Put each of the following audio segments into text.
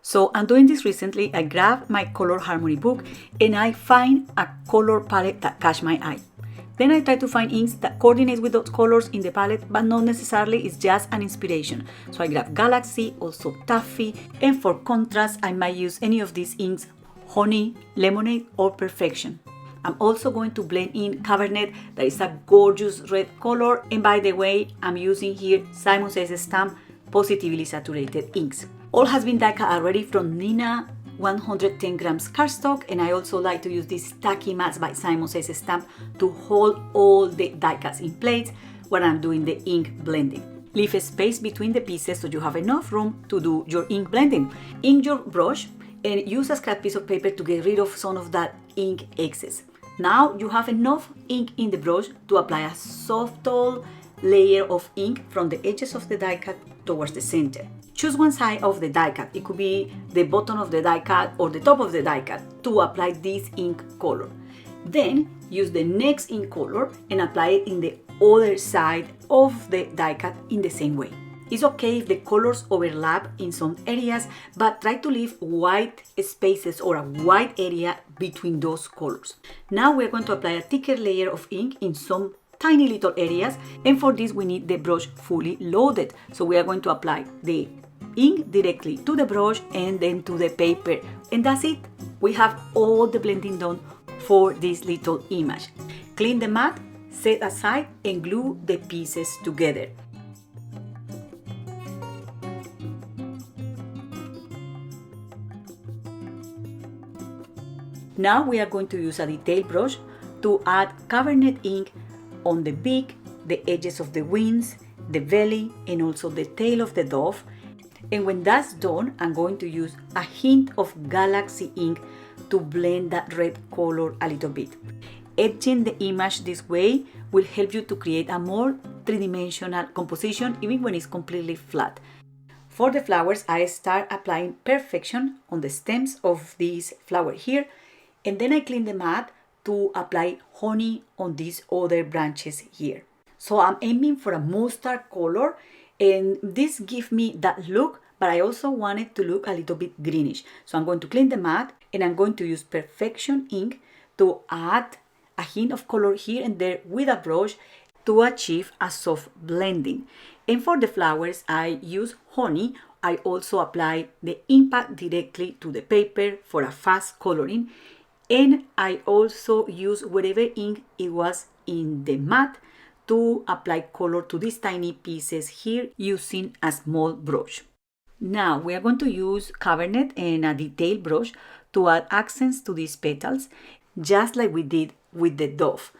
So I'm doing this recently. I grabbed my color harmony book and I find a color palette that catch my eye. Then I try to find inks that coordinate with those colors in the palette, but not necessarily, it's just an inspiration. So I grab Galaxy, also Taffy, and for contrast I might use any of these inks, Honey, Lemonade, or Perfection. I'm also going to blend in Cabernet, that is a gorgeous red color, and by the way, I'm using here Simon Says Stamp Positively Saturated inks. All has been die cut already from Neenah 110 grams cardstock, and I also like to use this Tacky mats by Simon Says Stamp to hold all the die cuts in place when I'm doing the ink blending. Leave a space between the pieces so you have enough room to do your ink blending. Ink your brush and use a scrap piece of paper to get rid of some of that ink excess. Now you have enough ink in the brush to apply a subtle layer of ink from the edges of the die cut towards the center. Choose one side of the die cut, it could be the bottom of the die cut or the top of the die cut, to apply this ink color. Then use the next ink color and apply it in the other side of the die cut in the same way. It's okay if the colors overlap in some areas, but try to leave white spaces or a white area between those colors. Now we're going to apply a thicker layer of ink in some tiny little areas, and for this we need the brush fully loaded. So we are going to apply the ink directly to the brush and then to the paper, and that's it. We have all the blending done for this little image. Clean the mat, set aside, and glue the pieces together. Now we are going to use a detail brush to add Cabernet ink on the beak, the edges of the wings, the belly, and also the tail of the dove. And when that's done, I'm going to use a hint of Galaxy ink to blend that red color a little bit. Etching the image this way will help you to create a more three-dimensional composition even when it's completely flat. For the flowers, I start applying Perfection on the stems of this flower here, and then I clean the mat to apply Honey on these other branches here. So I'm aiming for a mustard color, and this gives me that look, but I also want it to look a little bit greenish. So I'm going to clean the mat and I'm going to use Perfection ink to add a hint of color here and there with a brush to achieve a soft blending. And for the flowers, I use Honey. I also apply the impact directly to the paper for a fast coloring. And I also use whatever ink it was in the mat to apply color to these tiny pieces here using a small brush. Now we are going to use Cabernet and a detail brush to add accents to these petals, just like we did with the dove.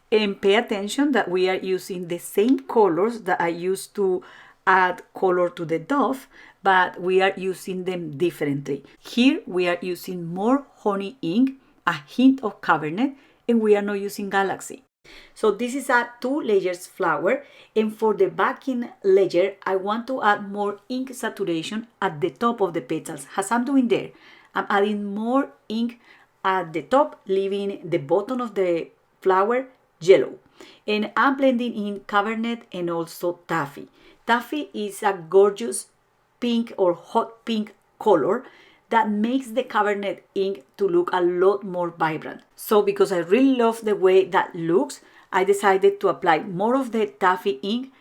And pay attention that we are using the same colors that I used to add color to the dove, but we are using them differently. Here we are using more Honey ink, a hint of Cabernet, and we are not using Galaxy. So this is a 2 layers flower, and for the backing layer I want to add more ink saturation at the top of the petals. As I'm doing there, I'm adding more ink at the top, leaving the bottom of the flower yellow, and I'm blending in Cabernet and also Taffy. Taffy is a gorgeous pink or hot pink color that makes the Cabernet ink to look a lot more vibrant. So because I really love the way that looks, I decided to apply more of the Taffy ink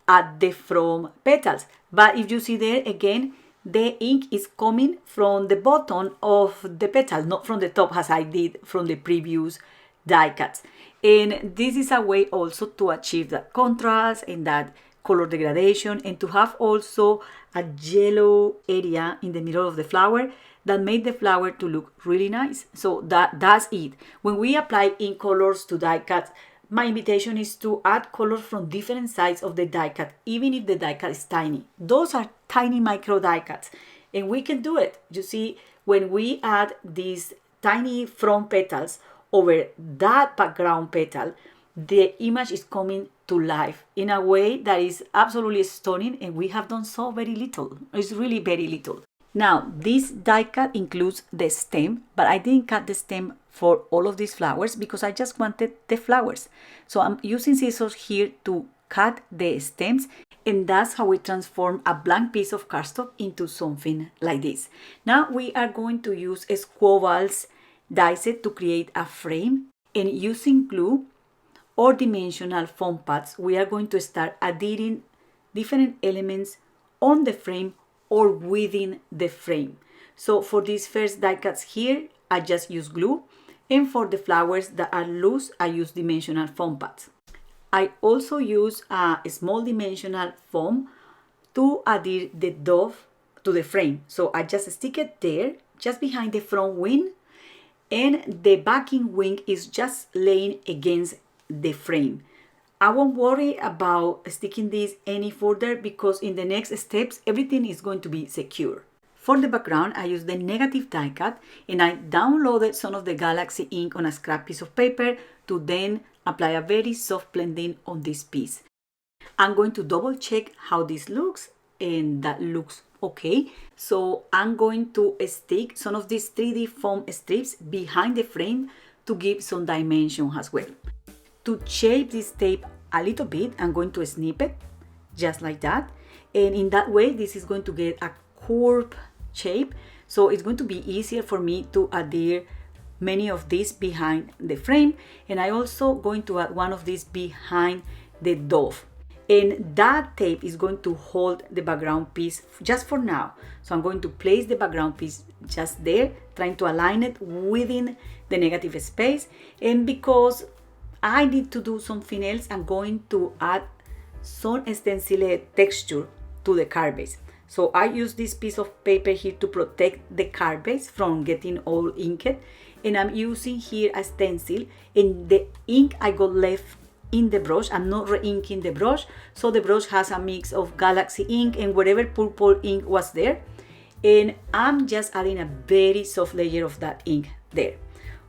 at the front petals. But if you see there again, the ink is coming from the bottom of the petal, not from the top as I did from the previous die cuts. And this is a way also to achieve that contrast and that color degradation, and to have also a yellow area in the middle of the flower that made the flower to look really nice. So that's it. When we apply ink colors to die cuts, my invitation is to add colors from different sides of the die cut, even if the die cut is tiny. Those are tiny micro die cuts, and we can do it. You see, when we add these tiny front petals over that background petal, the image is coming to life in a way that is absolutely stunning, and we have done so very little. It's really very little. Now, this die cut includes the stem, but I didn't cut the stem for all of these flowers because I just wanted the flowers. So I'm using scissors here to cut the stems, and that's how we transform a blank piece of cardstock into something like this. Now we are going to use Squovals die set to create a frame, and using glue or dimensional foam pads, we are going to start adhering different elements on the frame or within the frame. So for these first die cuts here, I just use glue, and for the flowers that are loose, I use dimensional foam pads. I also use a small dimensional foam to adhere the dove to the frame. So I just stick it there, just behind the front wing, and the backing wing is just laying against the frame. I won't worry about sticking this any further because in the next steps, everything is going to be secure. For the background, I used the negative die cut, and I downloaded some of the Galaxy ink on a scrap piece of paper to then apply a very soft blending on this piece. I'm going to double check how this looks, and that looks okay. So I'm going to stick some of these 3D foam strips behind the frame to give some dimension as well. To shape this tape a little bit, I'm going to snip it just like that, and in that way this is going to get a curved shape, so it's going to be easier for me to adhere many of these behind the frame. And I also going to add one of these behind the dove, and that tape is going to hold the background piece just for now. So I'm going to place the background piece just there, trying to align it within the negative space. And because I need to do something else, I'm going to add some stencil texture to the card base. So I use this piece of paper here to protect the card base from getting all inked, and I'm using here a stencil, and the ink I got left in the brush. I'm not re-inking the brush, so the brush has a mix of Galaxy ink and whatever purple ink was there, and I'm just adding a very soft layer of that ink there.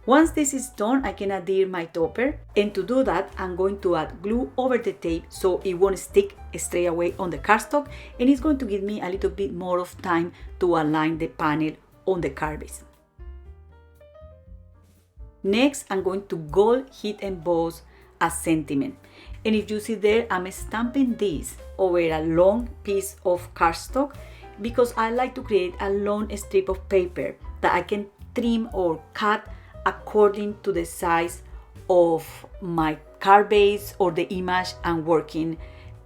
Once this is done, I can adhere my topper, and to do that, I'm going to add glue over the tape so it won't stick straight away on the cardstock, and it's going to give me a little bit more of time to align the panel on the card base. Next, I'm going to gold heat emboss a sentiment, and if you see there, I'm stamping this over a long piece of cardstock because I like to create a long strip of paper that I can trim or cut according to the size of my card base or the image I'm working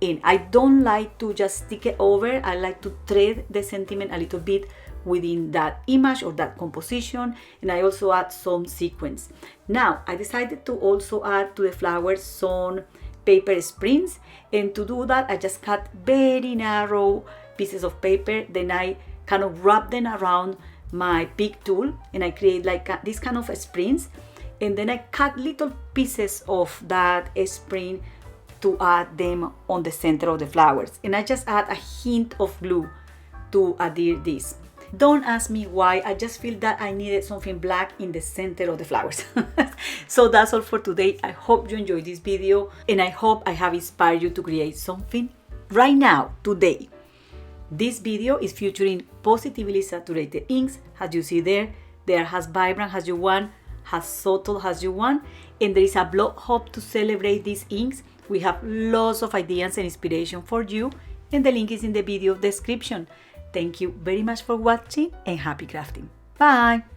in. I don't like to just stick it over. I like to thread the sentiment a little bit within that image or that composition, and I also add some sequins. Now I decided to also add to the flowers some paper springs, and to do that I just cut very narrow pieces of paper, then I kind of wrap them around my pick tool, and I create like this kind of springs, and then I cut little pieces of that spring to add them on the center of the flowers, and I just add a hint of glue to adhere this. Don't ask me why, I just feel that I needed something black in the center of the flowers. So that's all for today. I hope you enjoyed this video, and I hope I have inspired you to create something right now, today. This video is featuring Pawsitively saturated inks, as you see there. There has vibrant as you want, has subtle as you want, and there is a blog hub to celebrate these inks. We have lots of ideas and inspiration for you, and the link is in the video description. Thank you very much for watching, and happy crafting. Bye!